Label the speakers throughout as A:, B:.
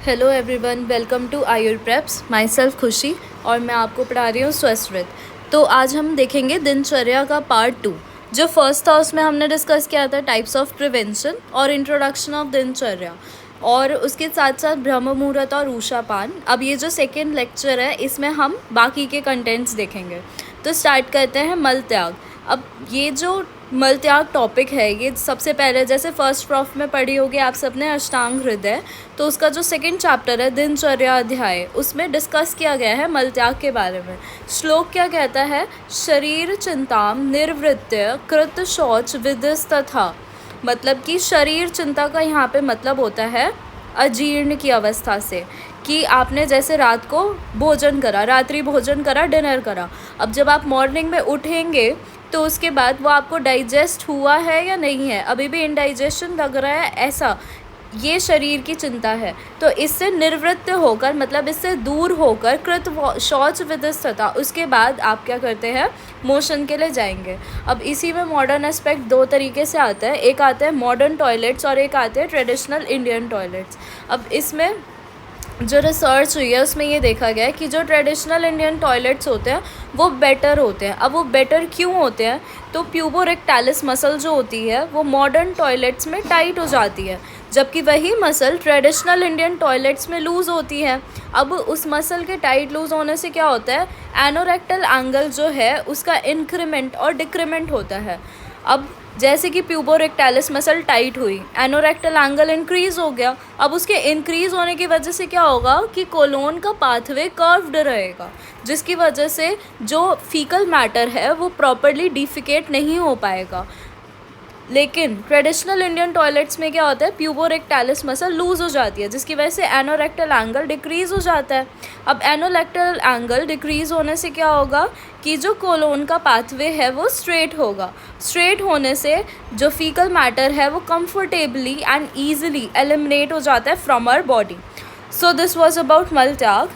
A: Hello everyone, welcome to Ayur preps. My self Khushi और मैं आपको पढ़ा रही हूँ स्वस्वृत। तो आज हम देखेंगे दिनचर्या का पार्ट 2। जो फर्स्ट था उसमें हमने डिस्कस किया था टाइप्स ऑफ प्रिवेंशन और इंट्रोडक्शन ऑफ दिनचर्या, और उसके साथ साथ ब्रह्म मुहूर्त और ऊषापान। अब ये जो सेकेंड लेक्चर है इसमें हम बाकी के कंटेंट्स देखेंगे। तो स्टार्ट करते हैं मल त्याग। अब ये जो मल त्याग टॉपिक है, ये सबसे पहले जैसे फर्स्ट प्रॉफ में पढ़ी होगी आप सबने अष्टांग हृदय, तो उसका जो सेकंड चैप्टर है दिनचर्या अध्याय, उसमें डिस्कस किया गया है मल त्याग के बारे में। श्लोक क्या कहता है? शरीर चिंताम निर्वृत्य कृत शौच विदिस्तथा। मतलब कि शरीर चिंता का यहाँ पे मतलब होता है अजीर्ण की अवस्था से, कि आपने जैसे रात को भोजन करा, रात्रि भोजन करा, डिनर करा, अब जब आप मॉर्निंग में उठेंगे तो उसके बाद वो आपको डाइजेस्ट हुआ है या नहीं है, अभी भी इनडाइजेशन लग रहा है, ऐसा ये शरीर की चिंता है। तो इससे निवृत्त होकर, मतलब इससे दूर होकर, कृत शौच विदिस्तथा, उसके बाद आप क्या करते हैं? मोशन के लिए जाएंगे। अब इसी में मॉडर्न एस्पेक्ट दो तरीके से आता है, एक आता है मॉडर्न टॉयलेट्स और एक आते हैं ट्रेडिशनल इंडियन टॉयलेट्स। अब इसमें जो रिसर्च हुई है उसमें ये देखा गया है कि जो ट्रेडिशनल इंडियन टॉयलेट्स होते हैं वो बेटर होते हैं। अब वो बेटर क्यों होते हैं? तो प्यूबोरेक्टालिस मसल जो होती है वो मॉडर्न टॉयलेट्स में टाइट हो जाती है, जबकि वही मसल ट्रेडिशनल इंडियन टॉयलेट्स में लूज़ होती है। अब उस मसल के टाइट लूज़ होने से क्या होता है? एनोरेक्टल एंगल जो है उसका इंक्रीमेंट और डिक्रीमेंट होता है। अब जैसे कि प्यूबोरेक्टालिस मसल टाइट हुई, एनोरेक्टल एंगल इंक्रीज़ हो गया। अब उसके इंक्रीज़ होने की वजह से क्या होगा कि कोलोन का पाथवे कर्व्ड रहेगा, जिसकी वजह से जो फीकल मैटर है वो प्रॉपरली डिफिकेट नहीं हो पाएगा। लेकिन ट्रेडिशनल इंडियन टॉयलेट्स में क्या होता है? प्यूबोरेक्टालिस मसल लूज़ हो जाती है, जिसकी वजह से एनोरेक्टल एंगल डिक्रीज़ हो जाता है। अब एनोरेक्टल एंगल डिक्रीज़ होने से क्या होगा कि जो कोलोन का पाथवे है वो स्ट्रेट होगा। स्ट्रेट होने से जो फीकल मैटर है वो कंफर्टेबली एंड ईजिली एलिमिनेट हो जाता है from our body. So this was about मल त्याग।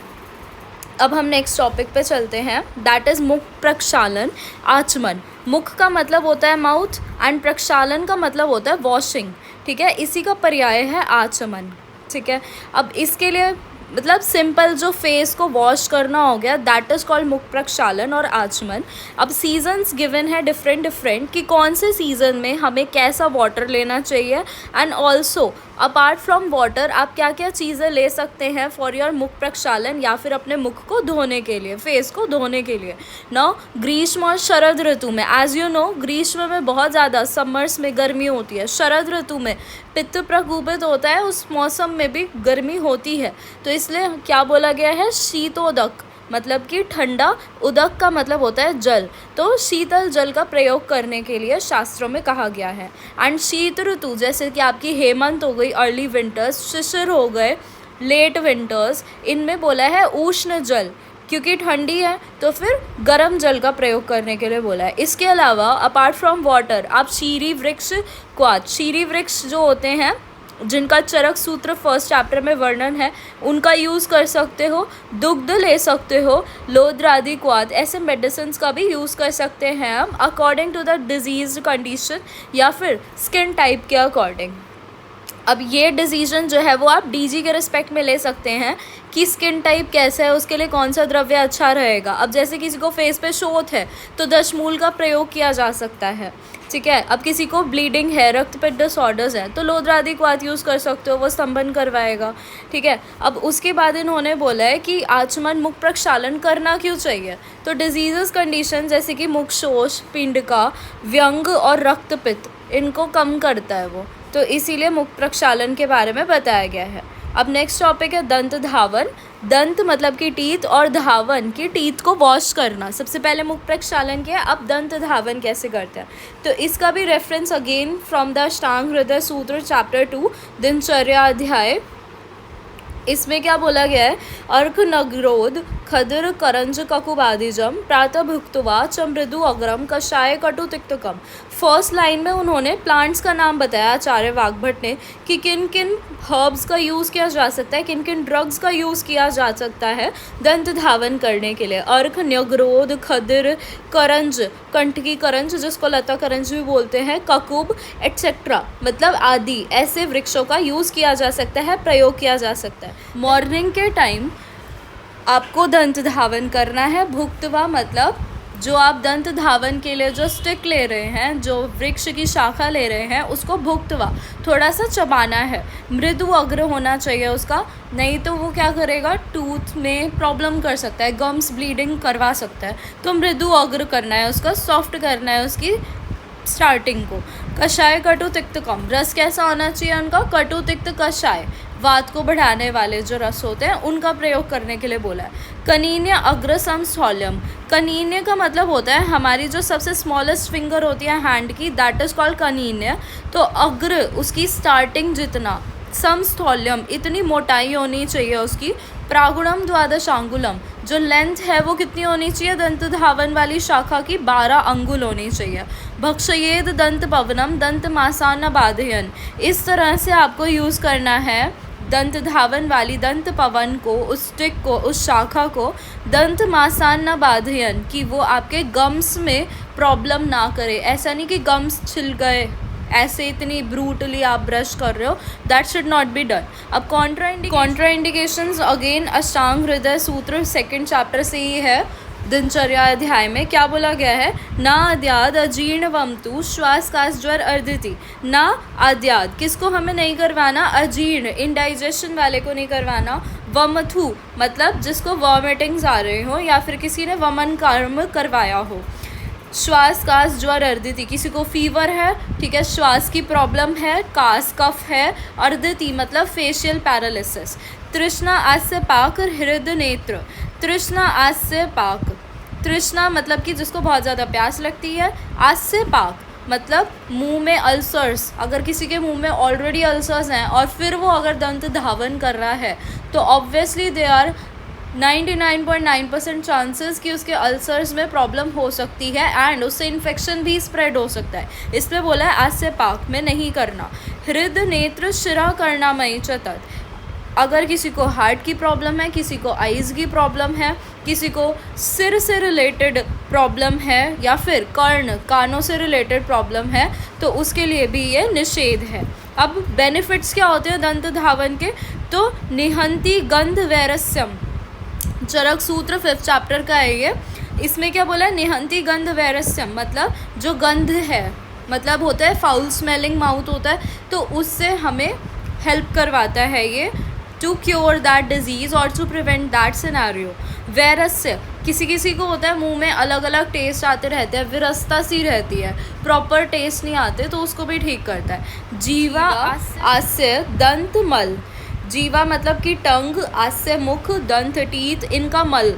A: अब हम नेक्स्ट टॉपिक पे चलते हैं, दैट इज़ मुख प्रक्षालन, आचमन। मुख का मतलब होता है माउथ एंड प्रक्षालन का मतलब होता है वॉशिंग, ठीक है? इसी का पर्याय है आचमन, ठीक है? अब इसके लिए मतलब सिंपल जो फेस को वॉश करना हो गया, दैट इज़ कॉल्ड मुख प्रक्षालन और आचमन। अब सीजन्स गिवन है डिफरेंट डिफरेंट, कि कौन से सीज़न में हमें कैसा वाटर लेना चाहिए, and also apart from water आप क्या क्या चीज़ें ले सकते हैं फॉर योर मुख प्रक्षालन, या फिर अपने मुख को धोने के लिए, फेस को धोने के लिए। नाउ ग्रीष्म और शरद ऋतु में, एज यू नो, ग्रीष्म में बहुत ज़्यादा, समर्स में गर्मी होती है, शरद ऋतु में पित्त प्रकोपित होता है, उस मौसम में भी गर्मी होती है। तो इसलिए क्या बोला गया है? शीतोदक, मतलब कि ठंडा, उदक का मतलब होता है जल, तो शीतल जल का प्रयोग करने के लिए शास्त्रों में कहा गया है। एंड शीत ऋतु जैसे कि आपकी हेमंत हो गई, अर्ली विंटर्स, शिशिर हो गए, लेट विंटर्स, इनमें बोला है उष्ण जल, क्योंकि ठंडी है तो फिर गर्म जल का प्रयोग करने के लिए बोला है। इसके अलावा अपार्ट फ्रॉम वाटर आप शीरी वृक्ष, क्वाथ, शीरी वृक्ष जो होते हैं जिनका चरक सूत्र फर्स्ट चैप्टर में वर्णन है, उनका यूज़ कर सकते हो। दुग्ध ले सकते हो, लोद्र आदि क्वाथ, ऐसे मेडिसिन का भी यूज़ कर सकते हैं हम according to the disease condition या फिर स्किन टाइप के अकॉर्डिंग। अब ये डिसीजन जो है वो आप डीजी के रिस्पेक्ट में ले सकते हैं कि स्किन टाइप कैसा है, उसके लिए कौन सा द्रव्य अच्छा रहेगा। अब जैसे किसी को फेस पे शोथ है तो दशमूल का प्रयोग किया जा सकता है, ठीक है? अब किसी को ब्लीडिंग है, रक्तपित्त डिसऑर्डर्स हैं, तो लोद्र आदि क्वाथ यूज़ कर सकते हो, वो स्तंभन करवाएगा, ठीक है? अब उसके बाद इन्होंने बोला है कि आचमन, मुख प्रक्षालन करना क्यों चाहिए? तो डिजीज़ कंडीशन जैसे कि मुख शोष, पिंडका, व्यंग और रक्तपित्त, इनको कम करता है वो, तो इसीलिए मुख प्रक्षालन के बारे में बताया गया है। अब नेक्स्ट टॉपिक है दंत धावन। दंत मतलब कि टीथ, और धावन की टीथ को वॉश करना। सबसे पहले मुख प्रक्षालन किया, अब दंत धावन कैसे करते हैं, तो इसका भी रेफरेंस अगेन फ्रॉम द अष्टांग हृदय सूत्र चैप्टर 2 दिनचर्या अध्याय। इसमें क्या बोला गया है? अर्क नगरोध खदिर करंज ककुबादिजम प्रातः भुक्त्वा च मृदु अग्रम कषाय कटु तिक्तकम। फर्स्ट लाइन में उन्होंने प्लांट्स का नाम बताया आचार्य वाग्भट ने कि किन किन हर्ब्स का यूज़ किया जा सकता है, किन किन ड्रग्स का यूज़ किया जा सकता है दंत धावन करने के लिए। अर्क, न्यग्रोध, खदिर, करंज, कंठ की करंज जिसको लता करंज भी बोलते हैं, ककुब एट्सेट्रा मतलब आदि ऐसे वृक्षों का यूज़ किया जा सकता है, प्रयोग किया जा सकता है। मॉर्निंग के टाइम आपको दंत धावन करना है। भुक्तवा मतलब जो आप दंत धावन के लिए जो स्टिक ले रहे हैं, जो वृक्ष की शाखा ले रहे हैं, उसको भुक्तवा थोड़ा सा चबाना है। मृदु अग्र होना चाहिए उसका, नहीं तो वो क्या करेगा, टूथ में प्रॉब्लम कर सकता है, गम्स ब्लीडिंग करवा सकता है। तो मृदु अग्र करना है उसका, सॉफ्ट करना है उसकी स्टार्टिंग को। कषाय कटु तिक्त कम, रस कैसा होना चाहिए उनका, कटु तिक्त कषाय, वात को बढ़ाने वाले जो रस होते हैं उनका प्रयोग करने के लिए बोला है। कनीन्य अग्र समस्थौल्यम, कनीन्य का मतलब होता है हमारी जो सबसे स्मॉलेस्ट फिंगर होती है हैंड की, दैट इज कॉल्ड कनीन्य। तो अग्र उसकी स्टार्टिंग जितना, समस्थौल्यम इतनी मोटाई होनी चाहिए उसकी, प्रागुणम द्वादश अंगुलम जो लेंथ है वो कितनी होनी चाहिए दंत धावन वाली शाखा की, 12 अंगुल होनी चाहिए। भक्षयेद दंत पवनम दंत मासान बाधयन, इस तरह से आपको यूज़ करना है दंत धावन वाली दंत पवन को, उस स्टिक को, उस शाखा को, दंत मासान न बाधयन कि वो आपके गम्स में प्रॉब्लम ना करे। ऐसा नहीं कि गम्स छिल गए ऐसे इतनी ब्रूटली आप ब्रश कर रहे हो, that should not be done. अब कॉन्ट्रा इंडिकेशंस अगेन अष्टांग हृदय सूत्र 2nd चैप्टर से ही है। दिनचर्या अध्याय में क्या बोला गया है, ना आद्याद अजीर्ण वमतु श्वास कास ज्वर अर्दिति। ना आद्याद किसको हमें नहीं करवाना, अजीर्ण इंडाइजेशन वाले को नहीं करवाना। वमथु मतलब जिसको वॉमिटिंग्स आ रहे हो या फिर किसी ने वमन कर्म करवाया हो। श्वास कास ज्वर अर्दिति, किसी को फीवर है, ठीक है, श्वास की प्रॉब्लम है, कास कफ है, अर्दिति मतलब फेशियल पैरालिसिस। तृष्णा आस्य पाक हृदय नेत्र, तृष्णा आस्य पाक, तृष्णा मतलब कि जिसको बहुत ज़्यादा प्यास लगती है, आस्य पाक मतलब मुंह में अल्सर्स, अगर किसी के मुंह में ऑलरेडी अल्सर्स हैं और फिर वो अगर दंत धावन कर रहा है तो ऑब्वियसली दे आर 99.9% चांसेस कि उसके अल्सर्स में प्रॉब्लम हो सकती है एंड उससे इन्फेक्शन भी स्प्रेड हो सकता है, इसलिए बोला है आस्य पाक में नहीं करना। हृदय नेत्र शिरा करना मई चतत, अगर किसी को हार्ट की प्रॉब्लम है, किसी को आइज़ की प्रॉब्लम है, किसी को सिर से रिलेटेड प्रॉब्लम है या फिर कर्ण कानों से रिलेटेड प्रॉब्लम है तो उसके लिए भी ये निषेध है। अब बेनिफिट्स क्या होते हैं दंत धावन के, तो निहंती गंध वैरस्यम, चरक सूत्र 5th चैप्टर का है ये। इसमें क्या बोला है, निहंती गंध वैरस्यम मतलब जो गंध है, मतलब होता है फाउल स्मेलिंग माउथ होता है, तो उससे हमें हेल्प करवाता है ये, टू क्योर दैट डिजीज़ और टू प्रिवेंट दैट सिनेरियो। वैरस्य किसी किसी को होता है मुंह में अलग अलग टेस्ट आते रहते हैं, विरसता सी रहती है, प्रॉपर टेस्ट नहीं आते, तो उसको भी ठीक करता है। जीवा आस्य दंत मल, जीवा मतलब कि टंग, आस्य मुख, दंत टीथ, इनका मल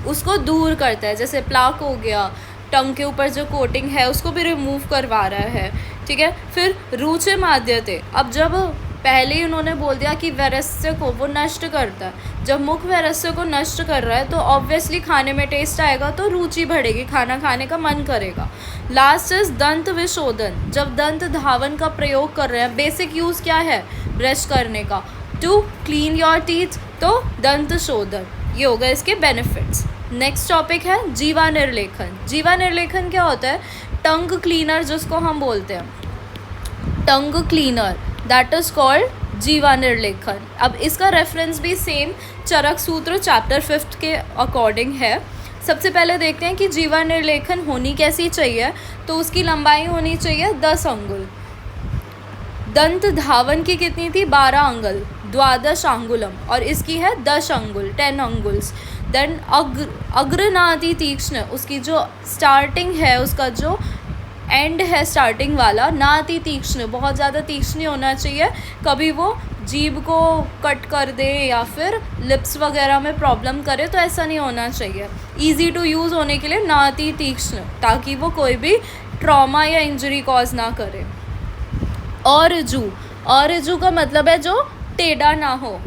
A: उसको दूर करता है, जैसे प्लाक हो गया, टंग के ऊपर जो कोटिंग है उसको भी रिमूव करवा रहा है, ठीक है। फिर रुचे माध्यते, अब जब पहले ही उन्होंने बोल दिया कि वैरस्य को वो नष्ट करता है, जब मुख वैरस्य को नष्ट कर रहा है तो ऑब्वियसली खाने में टेस्ट आएगा, तो रुचि बढ़ेगी, खाना खाने का मन करेगा। लास्ट इज दंत विशोधन, जब दंत धावन का प्रयोग कर रहे हैं, बेसिक यूज़ क्या है ब्रश करने का, टू क्लीन योर टीथ, तो दंत शोधन, ये होगा इसके बेनिफिट्स। नेक्स्ट टॉपिक है जीवा निर्लेखन। जीवा निर्लेखन क्या होता है, टंग क्लीनर जिसको हम बोलते हैं, tongue cleaner that is called जीवा निर्लेखन। अब इसका रेफरेंस भी सेम चरक सूत्र चैप्टर 5th के अकॉर्डिंग है। सबसे पहले देखते हैं कि जीवा निर्लेखन होनी कैसी चाहिए, तो उसकी लंबाई होनी चाहिए 10 अंगुल। दंत धावन की कितनी थी, 12 अंगुल, द्वादश अंगुलम, और इसकी है 10 अंगुल, 10 अंगुल्स। देन अग्रनादि तीक्ष्ण, उसकी जो स्टार्टिंग है, उसका जो एंड है स्टार्टिंग वाला, नाति तीक्ष्ण, बहुत ज़्यादा तीक्ष्ण होना चाहिए, कभी वो जीभ को कट कर दे या फिर लिप्स वगैरह में प्रॉब्लम करे, तो ऐसा नहीं होना चाहिए। इजी टू यूज़ होने के लिए नाति तीक्ष्ण, ताकि वो कोई भी ट्रॉमा या इंजरी कॉज ना करे। और जू का मतलब है जो टेढ़ा ना हो,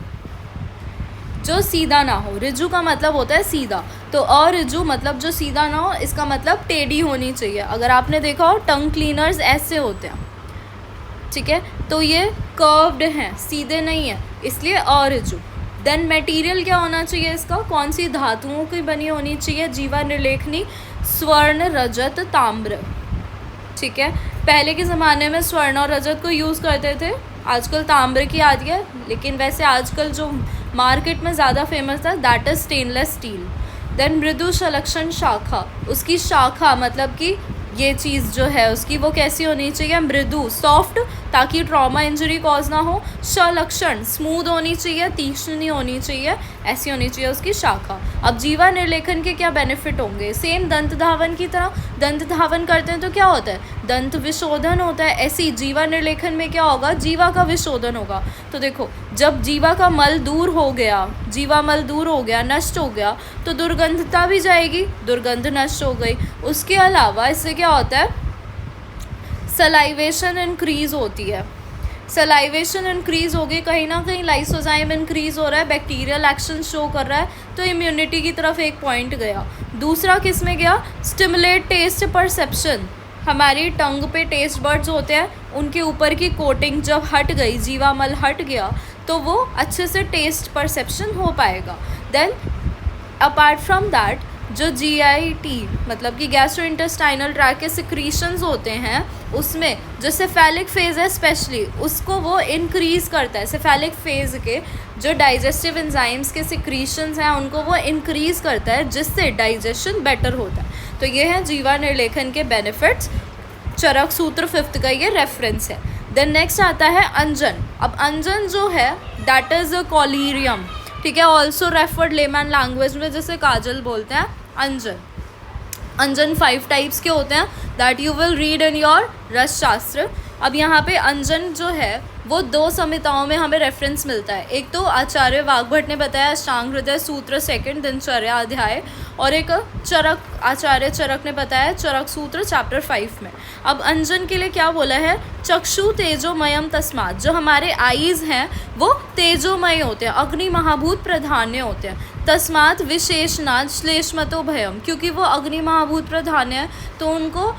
A: जो सीधा ना हो। ऋजु का मतलब होता है सीधा, तो अऋजु मतलब जो सीधा ना हो, इसका मतलब टेढ़ी होनी चाहिए। अगर आपने देखा हो टंग क्लीनर्स ऐसे होते हैं, ठीक है, तो ये कर्व्ड हैं, सीधे नहीं है, इसलिए अऋजु। देन मटेरियल क्या होना चाहिए इसका, कौन सी धातुओं की बनी होनी चाहिए, जीवा निर्लेखनी स्वर्ण रजत ताम्र, ठीक है। पहले के ज़माने में स्वर्ण और रजत को यूज़ करते थे, आजकल ताम्र की आ गया, लेकिन वैसे आजकल जो मार्केट में ज़्यादा फेमस है that is stainless steel. Then मृदु सलक्षण शाखा, उसकी शाखा मतलब कि ये चीज़ जो है उसकी वो कैसी होनी चाहिए, मृदु सॉफ्ट, ताकि ट्रॉमा इंजरी कॉज ना हो। सलक्षण स्मूथ होनी चाहिए, तीक्ष्ण नहीं होनी चाहिए, ऐसी होनी चाहिए उसकी शाखा। अब जीवा निर्लेखन के क्या बेनिफिट होंगे, सेम दंत धावन की तरह। दंत धावन करते हैं तो क्या होता है, दंत विशोधन होता है, ऐसी जीवा निर्लेखन में क्या होगा, जीवा का विशोधन होगा। तो देखो जब जीवा का मल दूर हो गया, जीवा मल दूर हो गया, नष्ट हो गया, तो दुर्गंधता भी जाएगी, दुर्गंध नष्ट हो गई। उसके अलावा इससे क्या होता है, सलाइवेशन इंक्रीज होती है। सलाइवेशन इंक्रीज होगी, कहीं ना कहीं लाइसोजाइम इंक्रीज हो रहा है, बैक्टीरियल एक्शन शो कर रहा है, तो इम्यूनिटी की तरफ एक पॉइंट गया। दूसरा किस में गया, स्टिमुलेट टेस्ट परसेप्शन। हमारी टंग पे टेस्ट बर्ड्स होते हैं, उनके ऊपर की कोटिंग जब हट गई, जीवामल हट गया, तो वो अच्छे से टेस्ट परसेप्शन हो पाएगा। देन अपार्ट फ्रॉम दैट जो GIT मतलब कि गैस्ट्रोइंटेस्टाइनल ट्रैक्ट के सिक्रीशंस होते हैं, उसमें जो सेफेलिक फेज़ है स्पेशली, उसको वो इंक्रीज़ करता है। सेफेलिक फेज़ के जो डाइजेस्टिव एंजाइम्स के सिक्रीशंस हैं उनको वो इंक्रीज़ करता है, जिससे डाइजेशन बेटर होता है। तो ये है जीवा निर्लेखन के बेनिफिट्स। चरक सूत्र 5th का ये रेफरेंस है। देन नेक्स्ट आता है अंजन। अब अंजन जो है दैट इज़ अ कॉलीरियम, ठीक है, ऑल्सो रेफर्ड लेमैन लैंग्वेज में जैसे काजल बोलते हैं अंजन। अंजन 5 टाइप्स के होते हैं that you will read in your रस शास्त्र। अब यहाँ पे अंजन जो है वो 2 संहिताओं में हमें रेफरेंस मिलता है। एक तो आचार्य वाग्भट ने बताया अष्टांग हृदय सूत्र 2 दिनचर्या अध्याय, और एक चरक आचार्य चरक ने बताया चरक सूत्र चैप्टर 5 में। अब अंजन के लिए क्या बोला है, चक्षु तेजोमयम तस्मात्, जो हमारे आईज हैं वो तेजोमय होते हैं, अग्नि महाभूत प्रधान्य होते हैं। तस्मात् विशेषणात् श्लेष्मतो भयम, क्योंकि वो अग्नि महाभूत प्रधान्य है तो उनको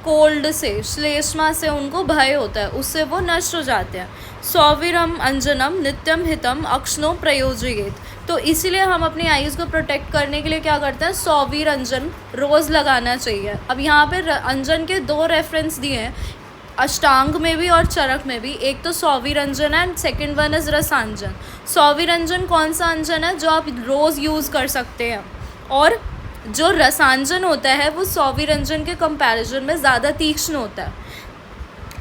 A: कोल्ड से, श्लेष्मा से उनको भय होता है, उससे वो नष्ट हो जाते हैं। सौवीरम अंजनम नित्यम हितम अक्ष्णो प्रयोजयेत, तो इसीलिए हम अपनी आईज को प्रोटेक्ट करने के लिए क्या करते हैं, सौवीर अंजन रोज़ लगाना चाहिए। अब यहाँ पे अंजन के 2 रेफरेंस दिए हैं, अष्टांग में भी और चरक में भी। एक तो सौवीर अंजन है एंड सेकेंड वन इज़ रसांजन। सौवीर अंजन कौन सा अंजन है जो आप रोज़ यूज़ कर सकते हैं, और जो रसांजन होता है वो सौवीर अंजन के कंपैरिजन में ज़्यादा तीक्ष्ण होता है,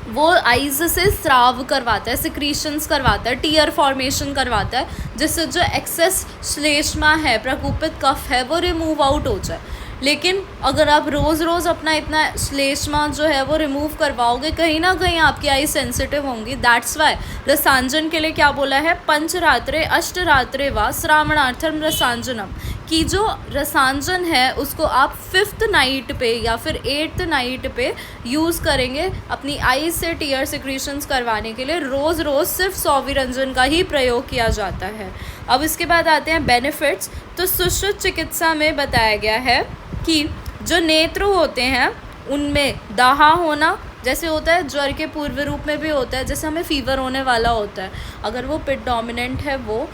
A: वो आइज से स्राव करवाता है, सिक्रीशंस करवाता है, टीयर फॉर्मेशन करवाता है, जिससे जो एक्सेस श्लेष्मा है, प्रकोपित कफ है, वो रिमूव आउट हो जाए। लेकिन अगर आप रोज़ रोज़ अपना इतना श्लेष्मा जो है वो रिमूव करवाओगे, कहीं ना कहीं आपकी आई सेंसिटिव होंगी। दैट्स वाई रसांजन के लिए क्या बोला है, पंचरात्रे अष्टरात्रे व श्रावणार्थम रसांजनम, कि जो रसांजन है उसको आप 5th नाइट पे या फिर 8th नाइट पे यूज़ करेंगे अपनी आईज से टीयर सिक्रीशंस करवाने के लिए। रोज़ रोज़ सिर्फ सौवीरंजन का ही प्रयोग किया जाता है। अब इसके बाद आते हैं बेनिफिट्स। तो सुश्रुत चिकित्सा में बताया गया है कि जो नेत्र होते हैं उनमें दाहा होना, जैसे होता है ज्वर के पूर्व रूप में भी होता है, जैसे हमें फीवर होने वाला होता है, अगर वो पिट डोमिनेंट है वो,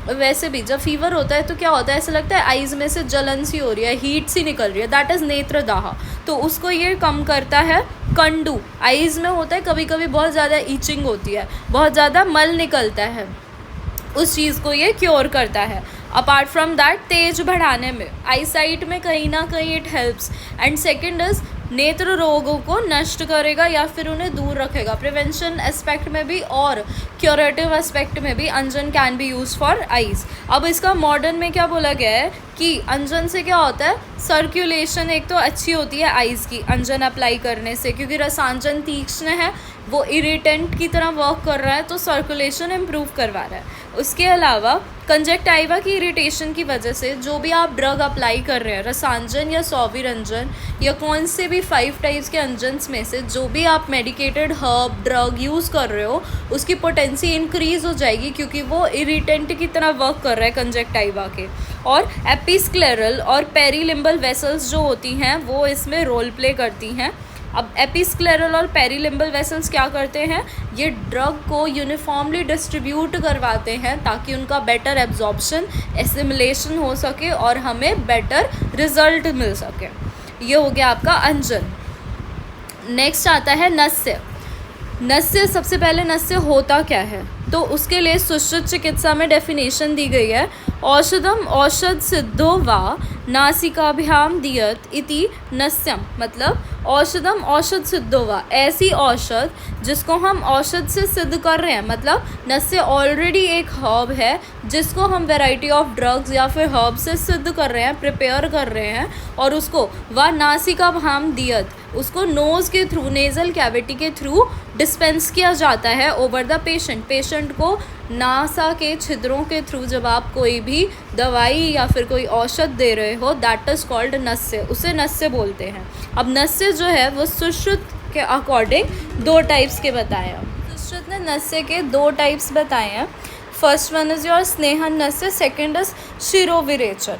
A: वैसे भी जब फीवर होता है तो क्या होता है, ऐसा लगता है आइज़ में से जलन सी हो रही है, हीट सी निकल रही है, दैट इज़ नेत्र दाह। तो उसको ये कम करता है। कंडू आइज़ में होता है, कभी कभी बहुत ज़्यादा ईचिंग होती है, बहुत ज़्यादा मल निकलता है, उस चीज़ को ये क्योर करता है। अपार्ट फ्रॉम दैट तेज बढ़ाने में, आई साइट में कहीं ना कहीं it helps. And second is नेत्र रोगों को नष्ट करेगा या फिर उन्हें दूर रखेगा। प्रिवेंशन एस्पेक्ट में भी और क्यूरेटिव एस्पेक्ट में भी अंजन can be use for eyes. अब इसका मॉडर्न में क्या बोला गया है कि अंजन से क्या होता है, सर्कुलेशन एक तो अच्छी होती है आइज़ की अंजन अप्लाई करने से, क्योंकि रसांजन तीक्ष्ण है, वो इरिटेंट की तरह वर्क कर रहा है, तो सर्कुलेशन इम्प्रूव करवा रहा है। उसके अलावा कंजक्टाइवा की इरिटेशन की वजह से जो भी आप ड्रग अप्लाई कर रहे हैं, रसांजन या सौविरंजन या कौन से भी 5 टाइप्स के अंजन्स में से जो भी आप मेडिकेटेड हर्ब ड्रग यूज़ कर रहे हो, उसकी पोटेंसी इंक्रीज़ हो जाएगी, क्योंकि वो इरिटेंट की तरह वर्क कर रहा है कंजक्टाइवा के। और एपिस्क्लेरल और पेरीलिम्बल वेसल्स जो होती हैं वो इसमें रोल प्ले करती हैं। अब एपिस्क्लेरल और पेरीलिम्बल वेसल्स क्या करते हैं, ये ड्रग को यूनिफॉर्मली डिस्ट्रीब्यूट करवाते हैं ताकि उनका बेटर एब्जॉर्प्शन एसिमिलेशन हो सके और हमें बेटर रिजल्ट मिल सके। ये हो गया आपका अंजन। नेक्स्ट आता है नस्य। नस्य, सबसे पहले नस्य होता क्या है, तो उसके लिए सुश्रुत चिकित्सा में डेफिनेशन दी गई है, औषधम औषध सिद्धो वा नासिकाभ्याम दियत इति नस्यम। मतलब औषधम औषध सिद्धो वा, ऐसी औषध जिसको हम औषध से सिद्ध कर रहे हैं, मतलब नस्य ऑलरेडी एक हर्ब है जिसको हम वैरायटी ऑफ ड्रग्स या फिर हर्ब से सिद्ध कर रहे हैं, प्रिपेयर कर रहे हैं, और उसको वा नासिकाभ्याम दियत, उसको नोज़ के थ्रू, नेज़ल कैविटी के थ्रू डिस्पेंस किया जाता है ओवर द पेशेंट। पेशेंट को नासा के छिद्रों के थ्रू जब आप कोई भी दवाई या फिर कोई औषध दे रहे हो, दैट इज़ कॉल्ड नस्य, उसे नस्य बोलते हैं। अब नस्य जो है वो सुश्रुत के अकॉर्डिंग 2 टाइप्स के बताए हैं। सुश्रुत ने नस्य के 2 टाइप्स बताए हैं। फर्स्ट वन इज़ योर स्नेहन नस्य, सेकेंड इज शिरोविरेचन।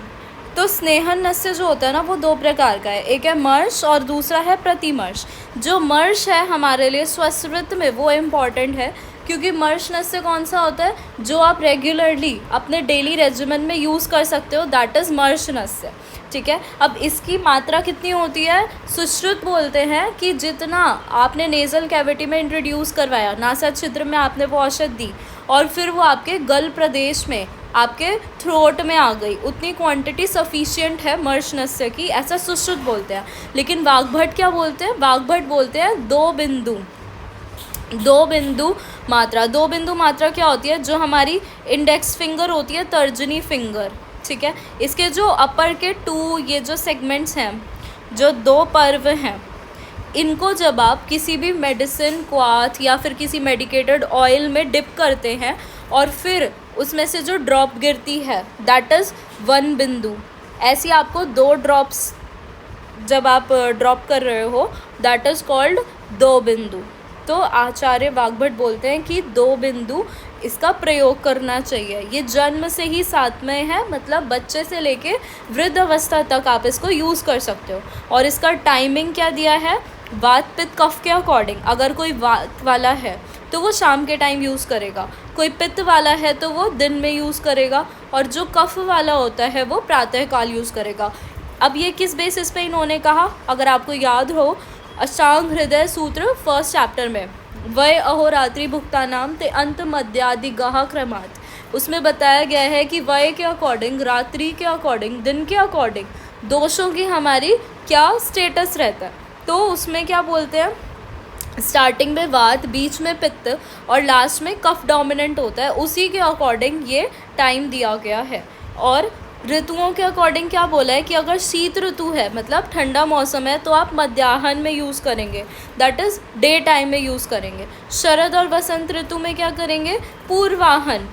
A: तो स्नेहन नस्य जो होता है ना वो 2 प्रकार का है, एक है मर्श और दूसरा है प्रतिमर्श। जो मर्श है हमारे लिए स्वस्वृत में वो इम्पॉर्टेंट है, क्योंकि मर्श नस्य कौन सा होता है, जो आप रेगुलरली अपने डेली रेजिमेन में यूज़ कर सकते हो, दैट इज़ मर्श नस्य। ठीक है, अब इसकी मात्रा कितनी होती है, सुश्रुत बोलते हैं कि जितना आपने नेज़ल कैविटी में इंट्रोड्यूस करवाया, नासा छिद्र में आपने वो औषध दी और फिर वो आपके गल प्रदेश में, आपके थ्रोट में आ गई, उतनी क्वांटिटी सफिशिएंट है मर्श नस्य की, ऐसा सुश्रुत बोलते हैं। लेकिन वाग्भट क्या बोलते हैं, वाग्भट बोलते हैं 2 बिंदु मात्रा। 2 बिंदु मात्रा क्या होती है, जो हमारी इंडेक्स फिंगर होती है, तर्जनी फिंगर, ठीक है, इसके जो अपर के 2 ये जो सेगमेंट्स हैं, जो 2 पर्व हैं, इनको जब आप किसी भी मेडिसिन, क्वाथ या फिर किसी मेडिकेटेड ऑयल में डिप करते हैं और फिर उसमें से जो ड्रॉप गिरती है, दैट इज़ 1 बिंदु। ऐसी आपको 2 ड्रॉप्स जब आप ड्रॉप कर रहे हो, दैट इज़ कॉल्ड 2 बिंदु। तो आचार्य वाग्भट बोलते हैं कि 2 बिंदु इसका प्रयोग करना चाहिए। ये जन्म से ही साथ में है, मतलब बच्चे से लेके वृद्ध अवस्था तक आप इसको यूज़ कर सकते हो। और इसका टाइमिंग क्या दिया है, वात पित्त कफ के अकॉर्डिंग। अगर कोई वात वाला है तो वो शाम के टाइम यूज़ करेगा, कोई पित्त वाला है तो वो दिन में यूज़ करेगा, और जो कफ वाला होता है वो प्रातःकाल यूज़ करेगा। अब ये किस बेसिस पे इन्होंने कहा, अगर आपको याद हो, अष्टांग हृदय सूत्र 1st चैप्टर में, वय अहोरात्रि भुक्तानाम ते अंत मध्यादिगाह क्रमात्, उसमें बताया गया है कि वय के अकॉर्डिंग, रात्रि के अकॉर्डिंग, दिन के अकॉर्डिंग दोषों की हमारी क्या स्टेटस रहता है। तो उसमें क्या बोलते हैं, स्टार्टिंग में वात, बीच में पित्त और लास्ट में कफ डोमिनेंट होता है, उसी के अकॉर्डिंग ये टाइम दिया गया है। और ऋतुओं के अकॉर्डिंग क्या बोला है कि अगर शीत ऋतु है, मतलब ठंडा मौसम है, तो आप मध्याह्न में यूज़ करेंगे, दैट इज़ डे टाइम में यूज़ करेंगे। शरद और वसंत ऋतु में क्या करेंगे, पूर्वाहन।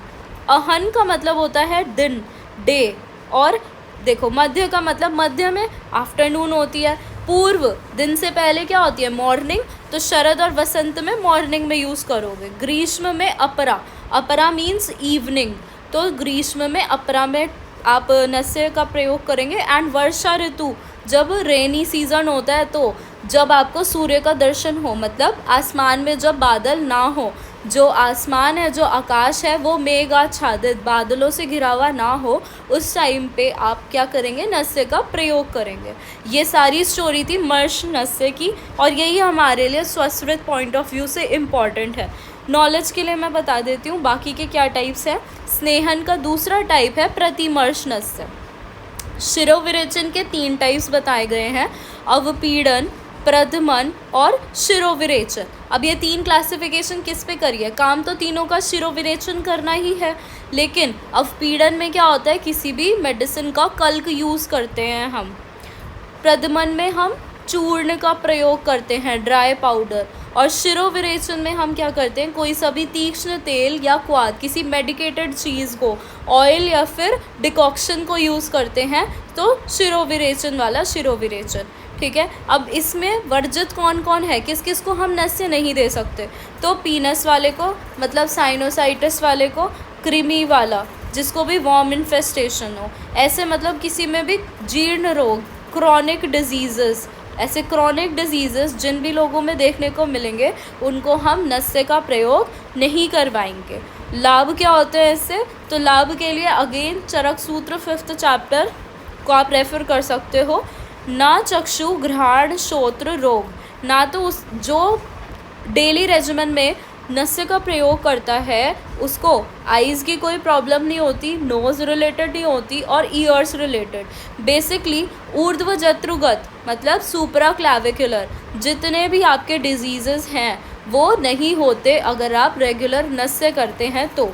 A: अहन का मतलब होता है दिन, डे, और देखो मध्य का मतलब मध्य में आफ्टरनून होती है, पूर्व दिन से पहले क्या होती है, मॉर्निंग, तो शरद और वसंत में मॉर्निंग में यूज़ करोगे। ग्रीष्म में अपरा, अपरा मीन्स इवनिंग, तो ग्रीष्म में अपरा में आप नस्य का प्रयोग करेंगे। एंड वर्षा ऋतु, जब रेनी सीज़न होता है, तो जब आपको सूर्य का दर्शन हो, मतलब आसमान में जब बादल ना हो, जो आसमान है, जो आकाश है, वो मेघ आच्छादित, बादलों से घिरा हुआ ना हो, उस टाइम पे आप क्या करेंगे, नस्य का प्रयोग करेंगे। ये सारी स्टोरी थी मर्श नस्य की, और यही हमारे लिए स्वस्वृत पॉइंट ऑफ व्यू से इम्पॉर्टेंट है। नॉलेज के लिए मैं बता देती हूँ बाकी के क्या टाइप्स हैं। स्नेहन का दूसरा टाइप है प्रतिमर्श नस्य। शिरोविरेचन के 3 टाइप्स बताए गए हैं, अवपीड़न, प्रदमन और शिरोविरेचन। अब ये 3 क्लासिफिकेशन किस पे करी है, काम तो तीनों का शिरोविरेचन करना ही है, लेकिन अवपीड़न में क्या होता है, किसी भी मेडिसिन का कल्क यूज़ करते हैं हम। प्रदमन में हम चूर्ण का प्रयोग करते हैं, ड्राई पाउडर, और शिरोविरेचन में हम क्या करते हैं, कोई सा भी तीक्ष्ण तेल या क्वाद, किसी मेडिकेटेड चीज़ को, ऑयल या फिर डिकॉक्शन को यूज़ करते हैं, तो शिरोविरेचन वाला शिरोविरेचन। ठीक है, अब इसमें वर्जित कौन कौन है, किस किस को हम नस्य नहीं दे सकते, तो पीनस वाले को, मतलब साइनोसाइटिस वाले को, कृमि वाला जिसको भी वॉर्म इन्फेस्टेशन हो, ऐसे मतलब किसी में भी जीर्ण रोग, क्रॉनिक डिजीज़ेस, ऐसे क्रॉनिक डिजीज़ेस जिन भी लोगों में देखने को मिलेंगे उनको हम नस्य का प्रयोग नहीं करवाएंगे। लाभ क्या होते हैं इससे, तो लाभ के लिए अगेन चरक सूत्र 5th चैप्टर को आप रेफ़र कर सकते हो। ना चक्षु घ्राण श्रोत्र रोग, ना तो उस जो डेली रेजिमेन में नस्य का प्रयोग करता है उसको आइज़ की कोई प्रॉब्लम नहीं होती, नोज़ रिलेटेड नहीं होती और ईयर्स रिलेटेड। बेसिकली ऊर्ध्व जत्रुगत मतलब सुपरा क्लैविकुलर जितने भी आपके डिजीज़ेस हैं वो नहीं होते अगर आप रेगुलर नस्य करते हैं तो।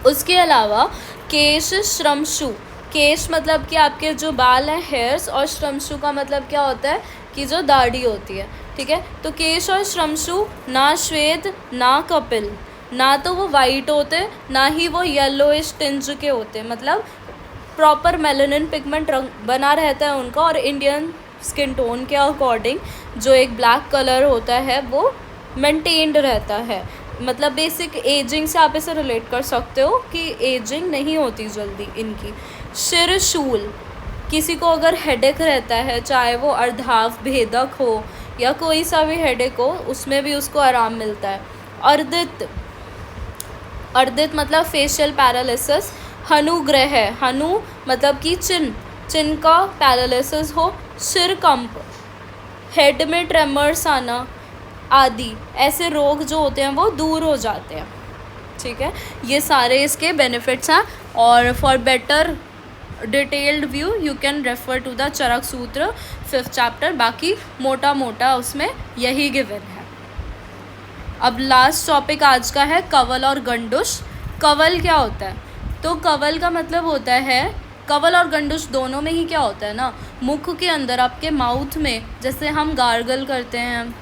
A: उसके अलावा केश श्रमशु, केश मतलब कि आपके जो बाल हैं हेयर्स, और श्रमशु का मतलब क्या होता है कि जो दाढ़ी होती है। ठीक है, तो केश और श्रमशु ना श्वेत ना कपिल, ना तो वो वाइट होते ना ही वो येलोइश टिंज के होते, मतलब प्रॉपर मेलानिन पिगमेंट रंग बना रहता है उनका, और इंडियन स्किन टोन के अकॉर्डिंग जो एक ब्लैक कलर होता है वो मेंटेन्ड रहता है। मतलब बेसिक एजिंग से आप इसे रिलेट कर सकते हो कि एजिंग नहीं होती जल्दी इनकी। शिर शूल, किसी को अगर हेडेक रहता है, चाहे वो अर्धाव भेदक हो या कोई सा भी हेडेक हो, उसमें भी उसको आराम मिलता है। अर्दित, अर्दित मतलब फेशियल पैरालिसिस। हनुग्रह, हनु मतलब कि चिन का पैरालिसिस हो। सिर कंप, हेड में ट्रेमर्स आना आदि ऐसे रोग जो होते हैं वो दूर हो जाते हैं। ठीक है, ये सारे इसके बेनिफिट्स हैं, और for better detailed view you can refer to the Charak Sutra 5th chapter, बाकी मोटा मोटा उसमें यही गिवन है। अब लास्ट टॉपिक आज का है कवल और गंडुश। कवल क्या होता है, तो कवल का मतलब होता है, कवल और गंडुश दोनों में ही क्या होता है ना, मुख के अंदर आपके माउथ में जैसे हम गार्गल करते हैं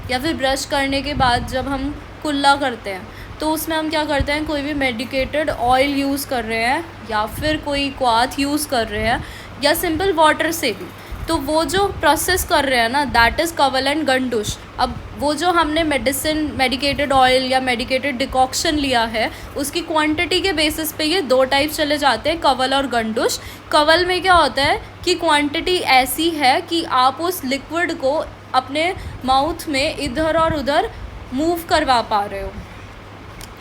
A: या फिर ब्रश करने के बाद जब हम कुल्ला करते हैं तो उसमें हम क्या करते हैं, कोई भी मेडिकेटेड ऑयल यूज़ कर रहे हैं या फिर कोई क्वाथ यूज़ कर रहे हैं या सिंपल वाटर से भी, तो वो जो प्रोसेस कर रहे हैं ना दैट इज़ कवल एंड गंडुश। अब वो जो हमने मेडिकेटेड ऑयल या मेडिकेटेड डिकॉक्शन लिया है उसकी क्वांटिटी के बेसिस पे ये दो टाइप चले जाते हैं, कवल और गंडुश। कवल में क्या होता है कि क्वांटिटी ऐसी है कि आप उस लिक्विड को अपने माउथ में इधर और उधर मूव करवा पा रहे हो,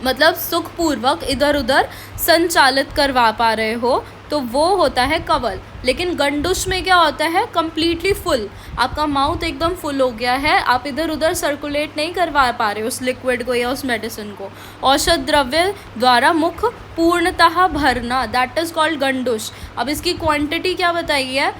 A: मतलब सुखपूर्वक इधर उधर संचालित करवा पा रहे हो, तो वो होता है कवल। लेकिन गंडुश में क्या होता है, कम्प्लीटली फुल, आपका माउथ एकदम फुल हो गया है, आप इधर उधर सर्कुलेट नहीं करवा पा रहे हो उस लिक्विड को या उस मेडिसिन को। औषध द्रव्य द्वारा मुख पूर्णतः भरना दैट इज़ कॉल्ड गंडुश। अब इसकी क्वांटिटी क्या बताई है,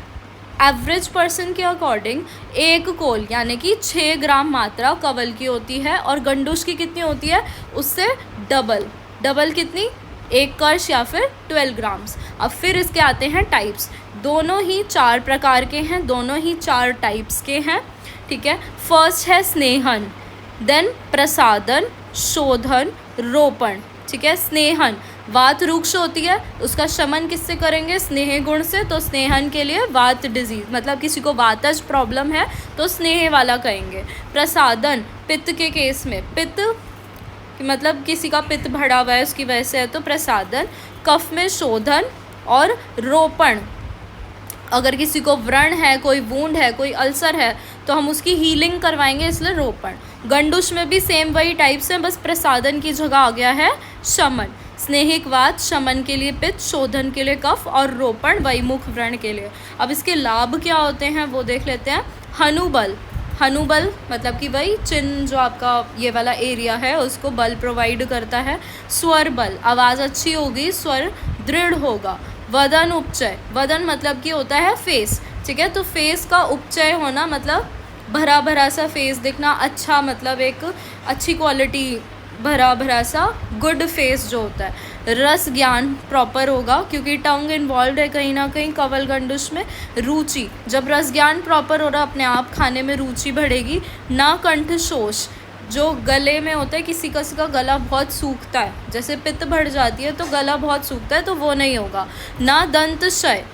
A: एवरेज पर्सन के अकॉर्डिंग 1 कोल यानी कि 6 ग्राम मात्रा कवल की होती है, और गंडुश की कितनी होती है, उससे डबल कितनी, 1 कर्श या फिर 12 ग्राम्स। अब फिर इसके आते हैं टाइप्स, दोनों ही 4 प्रकार के हैं, दोनों ही 4 टाइप्स के हैं। ठीक है, फर्स्ट है स्नेहन, देन प्रसादन, शोधन, रोपण। ठीक है, स्नेहन वात रुक्ष होती है, उसका शमन किससे करेंगे, स्नेह गुण से, तो स्नेहन के लिए वात डिजीज मतलब किसी को वातज प्रॉब्लम है तो स्नेह वाला कहेंगे। प्रसादन पित्त के केस में, पित्त मतलब किसी का पित्त बढ़ा हुआ है उसकी वजह से है तो प्रसादन। कफ में शोधन, और रोपण अगर किसी को व्रण है, कोई वूंड है, कोई अल्सर है तो हम उसकी हीलिंग करवाएंगे, इसलिए रोपण। गंडुश में भी सेम वही टाइप्स हैं, बस प्रसादन की जगह आ गया है शमन। स्नेहिक वात, शमन के लिए पित्त, शोधन के लिए कफ, और रोपण वही मुख व्रण के लिए। अब इसके लाभ क्या होते हैं वो देख लेते हैं। हनुबल, हनुबल मतलब कि वही चिन्ह जो आपका ये वाला एरिया है उसको बल प्रोवाइड करता है। स्वर बल, आवाज़ अच्छी होगी, स्वर दृढ़ होगा। वदन उपचय, वदन मतलब कि होता है फेस। ठीक है, तो फेस का उपचय होना मतलब भरा भरा सा फेस दिखना, अच्छा मतलब एक अच्छी क्वालिटी, भरा भरा सा गुड फेस जो होता है। रस ज्ञान प्रॉपर होगा, क्योंकि टंग इन्वॉल्व है कहीं ना कहीं कवल गंडुश में। रुचि, जब रस ज्ञान प्रॉपर हो रहा अपने आप खाने में रुचि बढ़ेगी। ना कंठ शोष, जो गले में होता है, किसी का गला बहुत सूखता है, जैसे पित्त बढ़ जाती है तो गला बहुत सूखता है, तो वो नहीं होगा। ना दंत क्षय,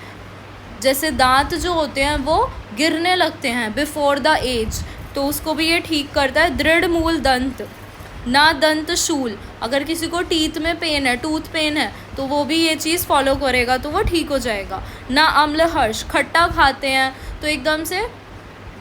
A: जैसे दांत जो होते हैं वो गिरने लगते हैं बिफोर द एज, तो उसको भी ये ठीक करता है। दृढ़ मूल दंत। ना दंत शूल, अगर किसी को टीथ में पेन है, टूथ पेन है, तो वो भी ये चीज़ फॉलो करेगा तो वो ठीक हो जाएगा। ना अम्ल हर्ष, खट्टा खाते हैं तो एकदम से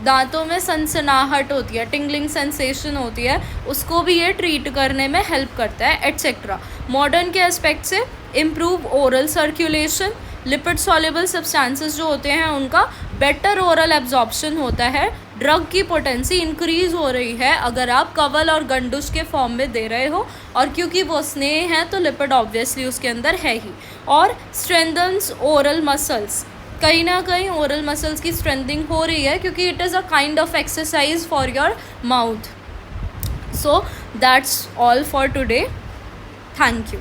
A: दांतों में सनसनाहट होती है, टिंगलिंग सेंसेशन होती है, उसको भी ये ट्रीट करने में हेल्प करता है, एट्सेट्रा। मॉडर्न के एस्पेक्ट से improve oral circulation, lipid soluble substances जो होते हैं उनका बेटर ओरल एब्जॉर्प्शन होता है। ड्रग की पोटेंसी इंक्रीज हो रही है अगर आप कवल और गंडुश के फॉर्म में दे रहे हो, और क्योंकि वो स्नेह है तो लिपिड ऑब्वियसली उसके अंदर है ही। और स्ट्रेंथन्स ओरल मसल्स, कहीं ना कहीं ओरल मसल्स की स्ट्रेंथनिंग हो रही है, क्योंकि it is a kind of exercise for your mouth. So that's all for today. Thank you.